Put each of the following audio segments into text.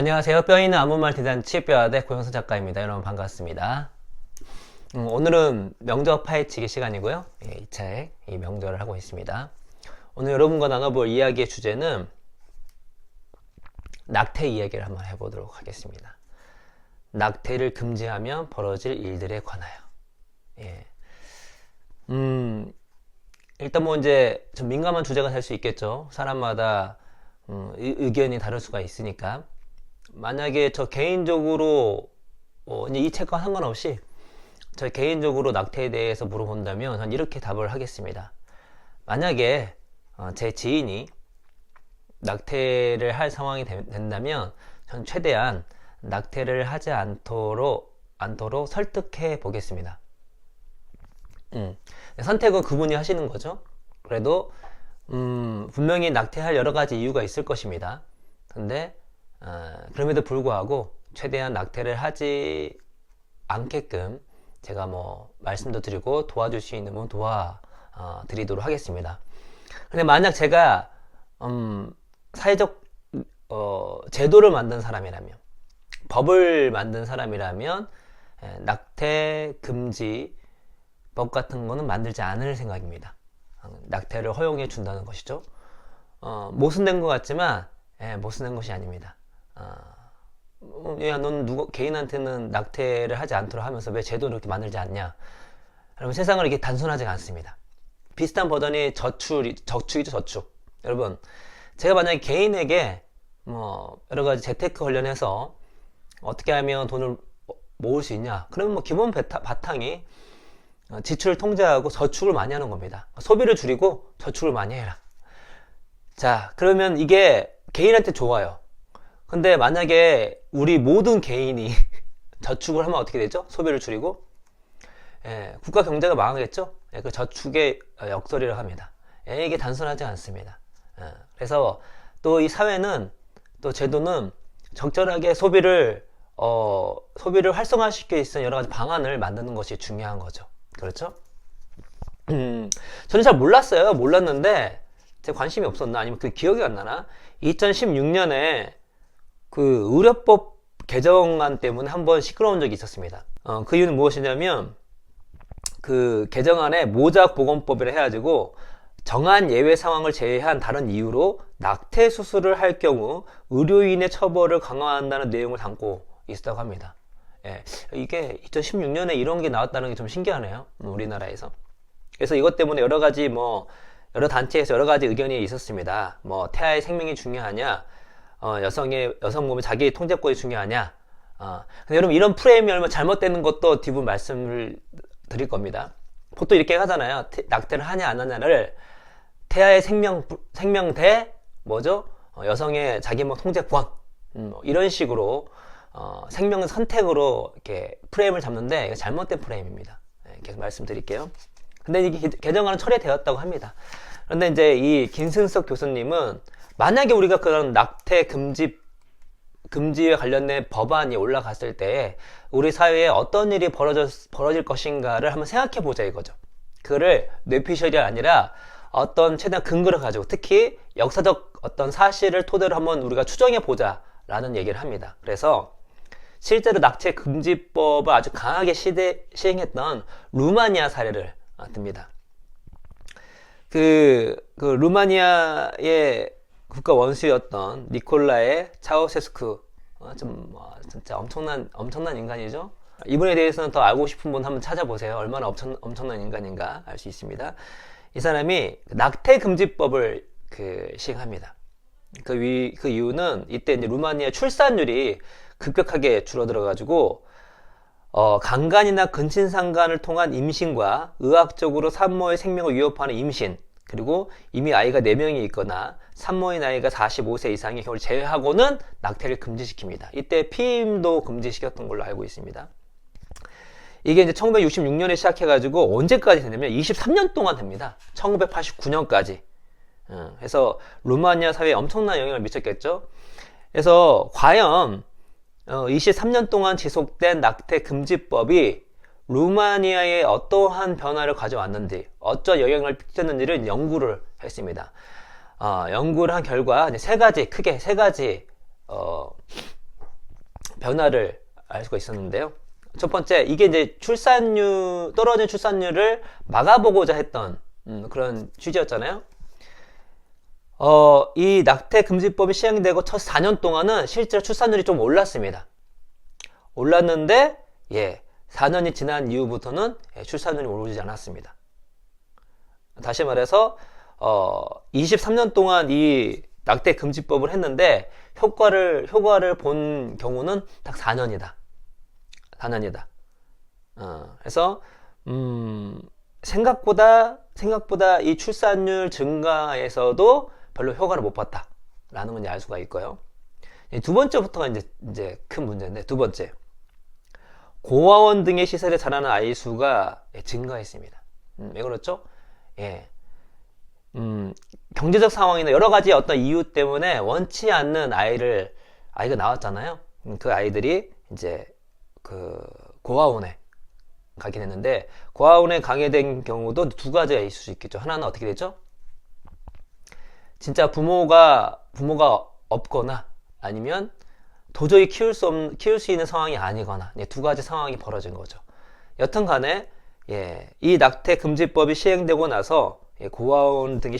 안녕하세요. 뼈있는 아무말 대잔치 뼈아대 고영선 작가입니다. 여러분 반갑습니다. 오늘은 명절 파헤치기 시간이고요. 이 책, 이 명절을 하고 있습니다. 오늘 여러분과 나눠볼 이야기의 주제는 낙태 이야기를 한번 해보도록 하겠습니다. 낙태를 금지하면 벌어질 일들에 관하여. 예. 일단 뭐 이제 좀 민감한 주제가 될 수 있겠죠. 사람마다 의견이 다를 수가 있으니까. 만약에 저 개인적으로 이제 이 책과 상관없이 저 개인적으로 낙태에 대해서 물어본다면 전 이렇게 답을 하겠습니다. 만약에 제 지인이 낙태를 할 상황이 된다면 전 최대한 낙태를 하지 않도록 설득해 보겠습니다. 선택은 그분이 하시는 거죠. 그래도 분명히 낙태할 여러 가지 이유가 있을 것입니다. 근데 그럼에도 불구하고 최대한 낙태를 하지 않게끔 제가 뭐 말씀도 드리고 도와줄 수 있는 분 도와드리도록 하겠습니다. 근데 만약 제가 사회적 제도를 만든 사람이라면, 법을 만든 사람이라면 낙태 금지 법 같은 거는 만들지 않을 생각입니다. 낙태를 허용해 준다는 것이죠. 모순된 것 같지만 모순된 것이 아닙니다. 야, 넌 개인한테는 낙태를 하지 않도록 하면서 왜 제도를 이렇게 만들지 않냐? 여러분, 세상은 이렇게 단순하지가 않습니다. 비슷한 버전이 저축이죠, 저축. 여러분, 제가 만약에 개인에게 뭐 여러 가지 재테크 관련해서 어떻게 하면 돈을 모을 수 있냐? 그러면 뭐 기본 바탕이 지출을 통제하고 저축을 많이 하는 겁니다. 소비를 줄이고 저축을 많이 해라. 자, 그러면 이게 개인한테 좋아요. 근데 만약에 우리 모든 개인이 저축을 하면 어떻게 되죠? 소비를 줄이고 국가 경제가 망하겠죠? 그 저축의 역설이라고 합니다. 이게 단순하지 않습니다. 그래서 또 이 사회는, 또 제도는 적절하게 소비를 활성화시킬 수 있는 여러 가지 방안을 만드는 것이 중요한 거죠. 그렇죠? 저는 잘 몰랐어요. 몰랐는데 제 관심이 없었나, 아니면 그 기억이 안 나나? 2016년에 그 의료법 개정안 때문에 한번 시끄러운 적이 있었습니다. 그 이유는 무엇이냐면, 그 개정안에 모작보건법이라 해가지고 정한 예외 상황을 제외한 다른 이유로 낙태 수술을 할 경우 의료인의 처벌을 강화한다는 내용을 담고 있었다고 합니다. 이게 2016년에 이런 게 나왔다는 게 좀 신기하네요. 우리나라에서. 그래서 이것 때문에 여러 가지 여러 단체에서 여러 가지 의견이 있었습니다. 뭐 태아의 생명이 중요하냐, 여성 몸의 자기 통제권이 중요하냐. 근데 여러분, 이런 프레임이 얼마나 잘못되는 것도 뒷부분 말씀을 드릴 겁니다. 보통 이렇게 하잖아요. 낙태를 하냐 안 하냐를 태아의 생명 대 뭐죠? 여성의 자기 몸 통제권, 이런 식으로 생명 선택으로 이렇게 프레임을 잡는데 이거 잘못된 프레임입니다. 계속 말씀드릴게요. 근데 이게 개정안은 철회되었다고 합니다. 그런데 이제 이 김승석 교수님은, 만약에 우리가 그런 낙태 금지에 관련된 법안이 올라갔을 때 우리 사회에 어떤 일이 벌어질 것인가를 한번 생각해 보자 이거죠. 그거를 뇌피셜이 아니라 어떤 최대한 근거를 가지고, 특히 역사적 어떤 사실을 토대로 한번 우리가 추정해 보자 라는 얘기를 합니다. 그래서 실제로 낙태 금지법을 아주 강하게 시행했던 루마니아 사례를 듭니다. 그 루마니아의 국가 원수였던 니콜라의 차우세스쿠, 진짜 엄청난 인간이죠. 이분에 대해서는 더 알고 싶은 분 한번 찾아보세요. 얼마나 엄청난 인간인가 알 수 있습니다. 이 사람이 낙태 금지법을 시행합니다. 그 이유는 이때 이제 루마니아 출산율이 급격하게 줄어들어가지고 강간이나 근친상간을 통한 임신과 의학적으로 산모의 생명을 위협하는 임신, 그리고 이미 아이가 4명이 있거나 산모의 나이가 45세 이상의 경우를 제외하고는 낙태를 금지시킵니다. 이때 피임도 금지시켰던 걸로 알고 있습니다. 이게 이제 1966년에 시작해가지고 언제까지 되냐면 23년 동안 됩니다. 1989년까지. 그래서 루마니아 사회에 엄청난 영향을 미쳤겠죠. 그래서 과연 23년 동안 지속된 낙태 금지법이 루마니아에 어떠한 변화를 가져왔는지, 어떤 영향을 끼쳤는지를 연구를 했습니다. 연구를 한 결과 크게 세 가지 변화를 알 수가 있었는데요. 첫 번째, 이게 이제 떨어진 출산율을 막아보고자 했던 그런 취지였잖아요. 이 낙태 금지법이 시행되고 첫 4년 동안은 실제로 출산율이 좀 올랐습니다. 올랐는데 4년이 지난 이후부터는 출산율이 오르지 않았습니다. 다시 말해서 23년 동안 이 낙태 금지법을 했는데 효과를 본 경우는 딱 4년이다. 4년이다. 그래서 생각보다 이 출산율 증가에서도 별로 효과를 못 봤다라는 건 알 수가 있고요. 두 번째부터가 이제 큰 문제인데, 두 번째, 고아원 등의 시설에 자라는 아이 수가 증가했습니다. 왜 그렇죠? 경제적 상황이나 여러 가지 어떤 이유 때문에 원치 않는 아이가 나왔잖아요. 그 아이들이 이제 그 고아원에 가게 됐는데, 고아원에 가게 된 경우도 두 가지가 있을 수 있겠죠. 하나는 어떻게 되죠? 진짜 부모가 없거나 아니면 도저히 키울 수 있는 상황이 아니거나, 두 가지 상황이 벌어진 거죠. 여튼 간에 이 낙태 금지법이 시행되고 나서 고아원 등의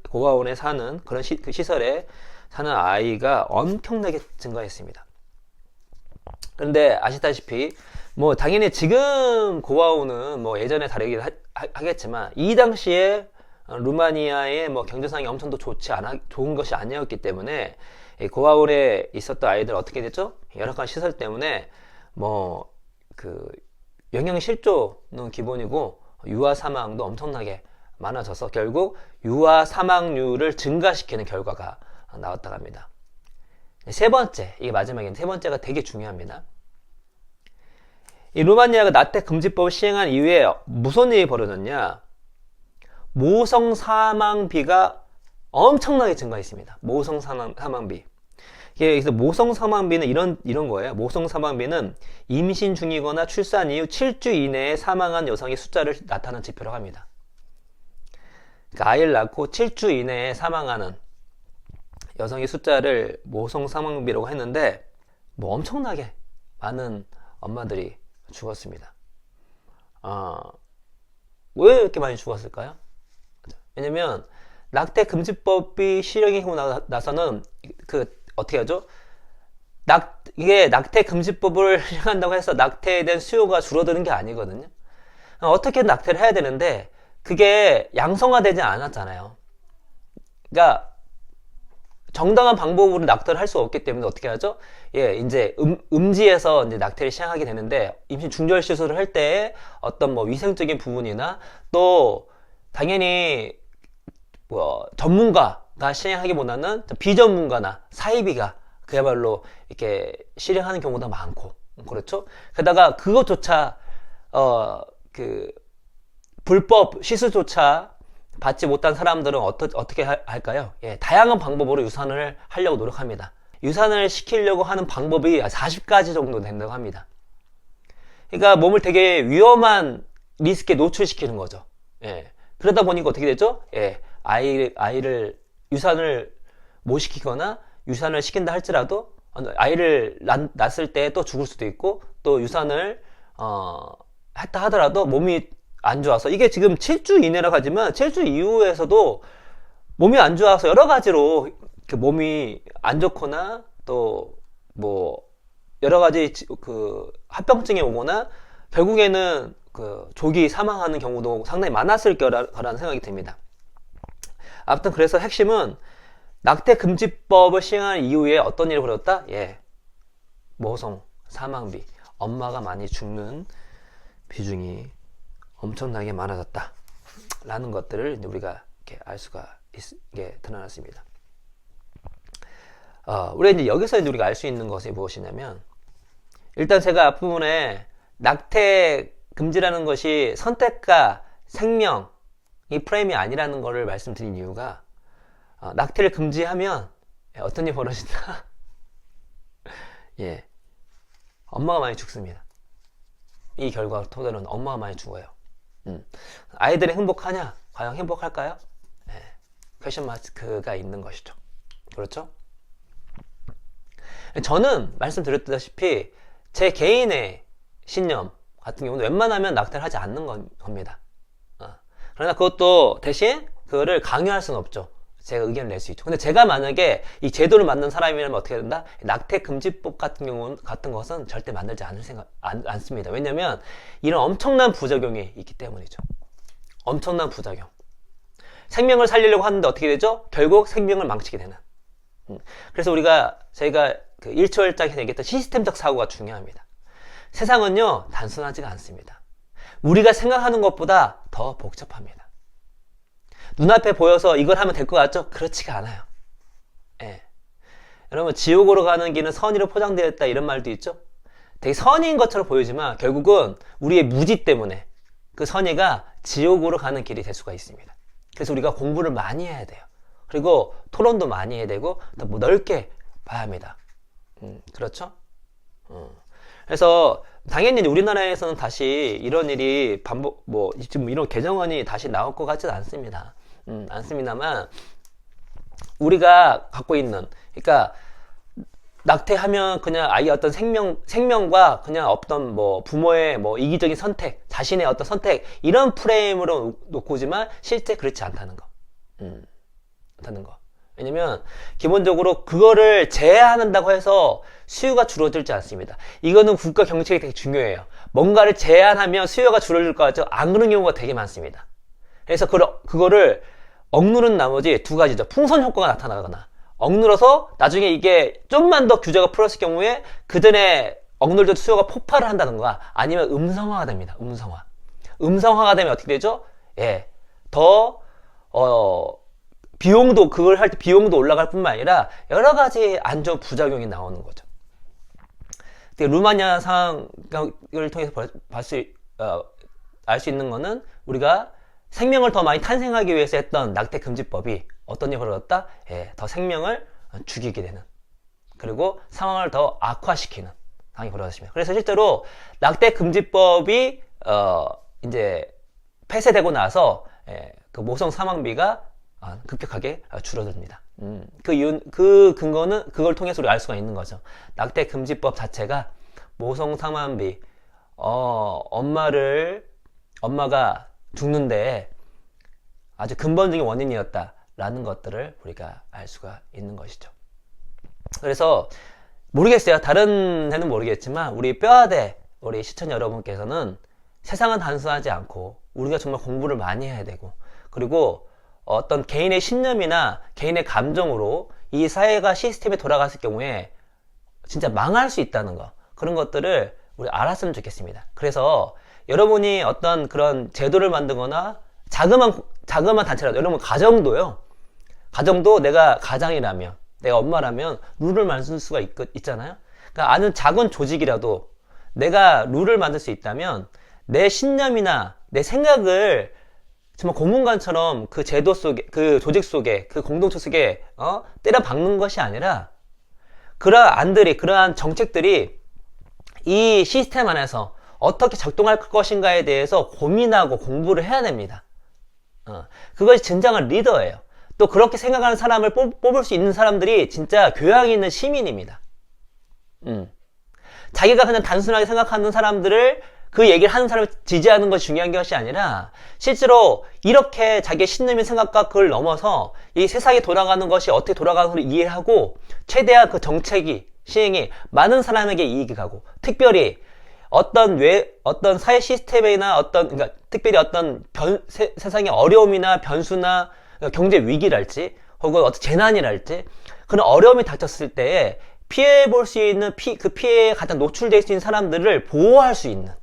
고아원에 사는 그런 그 시설에 사는 아이가 엄청나게 증가했습니다. 그런데 아시다시피 당연히 지금 고아원은 예전에 다르긴 하겠지만, 이 당시에 루마니아의 경제상이 엄청 더 좋은 것이 아니었기 때문에 고아원에 있었던 아이들 어떻게 됐죠? 열악한 시설 때문에 영양 실조는 기본이고 유아 사망도 엄청나게 많아져서 결국 유아 사망률을 증가시키는 결과가 나왔다고 합니다. 세 번째, 이게 마지막인데 세 번째가 되게 중요합니다. 이 루마니아가 낙태 금지법을 시행한 이후에 무슨 일이 벌어졌냐? 모성 사망비가 엄청나게 증가했습니다. 모성 사망비. 그래서 모성 사망비는 이런 거예요. 모성 사망비는 임신 중이거나 출산 이후 7주 이내에 사망한 여성의 숫자를 나타내는 지표라고 합니다. 그러니까 아이를 낳고 7주 이내에 사망하는 여성의 숫자를 모성 사망비라고 했는데, 엄청나게 많은 엄마들이 죽었습니다. 왜 이렇게 많이 죽었을까요? 왜냐면 낙태 금지법이 시행이 되고 나서는 어떻게 하죠? 이게 낙태 금지법을 시행한다고 해서 낙태에 대한 수요가 줄어드는 게 아니거든요. 어떻게 낙태를 해야 되는데 그게 양성화되지 않았잖아요. 그러니까 정당한 방법으로 낙태를 할 수 없기 때문에 어떻게 하죠? 이제 음지에서 이제 낙태를 시행하게 되는데, 임신 중절 시술을 할 때 어떤 위생적인 부분이나 또 당연히 전문가가 시행하기보다는 비전문가나 사이비가 그야말로 이렇게 실행하는 경우도 많고, 그렇죠? 게다가 그것조차 불법 시술조차 받지 못한 사람들은 어떻게 할까요? 다양한 방법으로 유산을 하려고 노력합니다. 유산을 시키려고 하는 방법이 40가지 정도 된다고 합니다. 그러니까 몸을 되게 위험한 리스크에 노출시키는 거죠. 그러다 보니까 어떻게 되죠? 아이를 유산을 못 시키거나 유산을 시킨다 할지라도 아이를 낳았을 때 또 죽을 수도 있고, 또 유산을 했다 하더라도 몸이 안 좋아서, 이게 지금 7주 이내라고 하지만 7주 이후에서도 몸이 안 좋아서 여러 가지로 몸이 안 좋거나 또 여러 가지 합병증이 오거나 결국에는 조기 사망하는 경우도 상당히 많았을 거라는 생각이 듭니다. 아무튼 그래서 핵심은 낙태 금지법을 시행한 이후에 어떤 일이 벌어졌다? 모성 사망비, 엄마가 많이 죽는 비중이 엄청나게 많아졌다 라는 것들을 이제 우리가 이렇게 알 수가 드러났습니다. 우리가 이제 여기서 이제 우리가 알 수 있는 것이 무엇이냐면, 일단 제가 앞부분에 낙태 금지라는 것이 선택과 생명 이 프레임이 아니라는 것을 말씀드린 이유가, 낙태를 금지하면 어떤 일이 벌어진다? 엄마가 많이 죽습니다. 이 결과 토대로는 엄마가 많이 죽어요. 아이들이 행복하냐? 과연 행복할까요? 퀘션 마크가 있는 것이죠. 그렇죠? 저는 말씀드렸다시피 제 개인의 신념 같은 경우는 웬만하면 낙태를 하지 않는 겁니다. 그러나 그것도 대신 그거를 강요할 수는 없죠. 제가 의견을 낼 수 있죠. 근데 제가 만약에 이 제도를 만든 사람이라면 어떻게 된다? 낙태 금지법 같은 것은 절대 만들지 않습니다. 왜냐면 이런 엄청난 부작용이 있기 때문이죠. 엄청난 부작용. 생명을 살리려고 하는데 어떻게 되죠? 결국 생명을 망치게 되는. 그래서 저희가 그 1초일장에서 얘기했던 시스템적 사고가 중요합니다. 세상은요, 단순하지가 않습니다. 우리가 생각하는 것보다 더 복잡합니다. 눈앞에 보여서 이걸 하면 될 것 같죠? 그렇지가 않아요. 예. 여러분, 지옥으로 가는 길은 선의로 포장되어 있다 이런 말도 있죠? 되게 선의인 것처럼 보이지만 결국은 우리의 무지 때문에 그 선의가 지옥으로 가는 길이 될 수가 있습니다. 그래서 우리가 공부를 많이 해야 돼요. 그리고 토론도 많이 해야 되고 더 넓게 봐야 합니다. 그렇죠? 그래서 당연히 우리나라에서는 다시 이런 일이 지금 이런 개정안이 다시 나올 것 같지는 않습니다. 않습니다만 우리가 갖고 있는, 그러니까 낙태하면 그냥 아이의 어떤 생명과 그냥 어떤 부모의 이기적인 선택, 자신의 어떤 선택, 이런 프레임으로 놓고지만 실제 그렇지 않다는 거. 않다는 거. 왜냐면 기본적으로 그거를 제한한다고 해서 수요가 줄어들지 않습니다. 이거는 국가 경책이 되게 중요해요. 뭔가를 제한하면 수요가 줄어들 것 같죠? 안 그런 경우가 되게 많습니다. 그래서 그거를 억누른 나머지 두 가지죠. 풍선 효과가 나타나거나 억눌러서 나중에 이게 좀만 더 규제가 풀었을 경우에 그전에 억눌던 수요가 폭발을 한다든가 아니면 음성화가 됩니다. 음성화가 되면 어떻게 되죠? 예, 더 그걸 할 때 비용도 올라갈 뿐만 아니라 여러 가지 안 좋은 부작용이 나오는 거죠. 루마니아 상황을 통해서 알 수 있는 거는 우리가 생명을 더 많이 탄생하기 위해서 했던 낙태 금지법이 어떤 일이 벌어졌다? 예, 더 생명을 죽이게 되는, 그리고 상황을 더 악화시키는 상황이 벌어졌습니다. 그래서 실제로 낙태 금지법이 이제 폐쇄되고 나서 그 모성 사망비가 급격하게 줄어듭니다. 그 근거는 그걸 통해서 우리 알 수가 있는 거죠. 낙태 금지법 자체가 모성 사망비, 엄마가 죽는데 아주 근본적인 원인이었다라는 것들을 우리가 알 수가 있는 것이죠. 그래서 모르겠어요. 다른 데는 모르겠지만 우리 뼈아대 우리 시청자 여러분께서는 세상은 단순하지 않고 우리가 정말 공부를 많이 해야 되고, 그리고 어떤 개인의 신념이나 개인의 감정으로 이 사회가 시스템이 돌아갔을 경우에 진짜 망할 수 있다는 거, 그런 것들을 우리 알았으면 좋겠습니다. 그래서 여러분이 어떤 그런 제도를 만들거나 자그만 단체라도, 여러분 가정도 내가 가장이라면, 내가 엄마라면 룰을 만들 수가 있잖아요. 그러니까 아는 작은 조직이라도 내가 룰을 만들 수 있다면 내 신념이나 내 생각을 정말 고문관처럼 그 제도 속에, 그 조직 속에, 그 공동체 속에 때려 박는 것이 아니라 그러한 정책들이 이 시스템 안에서 어떻게 작동할 것인가에 대해서 고민하고 공부를 해야 됩니다. 그것이 진정한 리더예요. 또 그렇게 생각하는 사람을 뽑을 수 있는 사람들이 진짜 교양 있는 시민입니다. 자기가 그냥 단순하게 생각하는 사람들을, 그 얘기를 하는 사람을 지지하는 것이 중요한 것이 아니라 실제로 이렇게 자기의 신념의 생각과 그걸 넘어서 이 세상이 돌아가는 것이 어떻게 돌아가는지를 이해하고 최대한 그 정책이, 시행이 많은 사람에게 이익이 가고, 특별히 어떤 사회 시스템이나 그러니까 특별히 어떤 세상의 어려움이나 변수나 경제 위기랄지 혹은 어떤 재난이랄지 그런 어려움이 닥쳤을 때에 피해 볼 수 있는 그 피해에 가장 노출될 수 있는 사람들을 보호할 수 있는,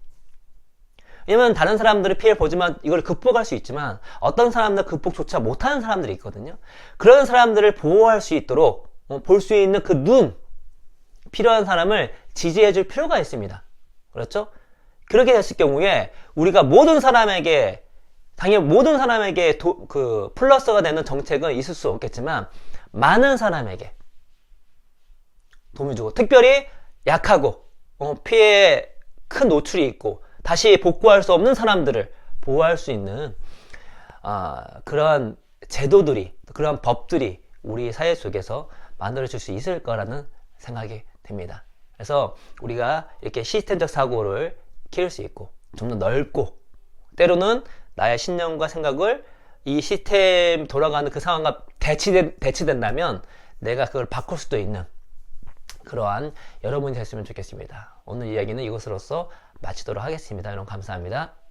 왜냐면 다른 사람들이 피해를 보지만 이걸 극복할 수 있지만 어떤 사람들은 극복조차 못하는 사람들이 있거든요. 그런 사람들을 보호할 수 있도록 볼 수 있는 그 필요한 사람을 지지해 줄 필요가 있습니다. 그렇죠? 그렇게 됐을 경우에 우리가 당연히 모든 사람에게 플러스가 되는 정책은 있을 수 없겠지만 많은 사람에게 도움을 주고, 특별히 약하고 피해에 큰 노출이 있고 다시 복구할 수 없는 사람들을 보호할 수 있는 그러한 제도들이, 그러한 법들이 우리 사회 속에서 만들어질 수 있을 거라는 생각이 됩니다. 그래서 우리가 이렇게 시스템적 사고를 키울 수 있고 좀 더 넓고 때로는 나의 신념과 생각을 이 시스템 돌아가는 그 상황과 대치된다면 내가 그걸 바꿀 수도 있는 그러한 여러분이 됐으면 좋겠습니다. 오늘 이야기는 이것으로써 마치도록 하겠습니다. 여러분 감사합니다.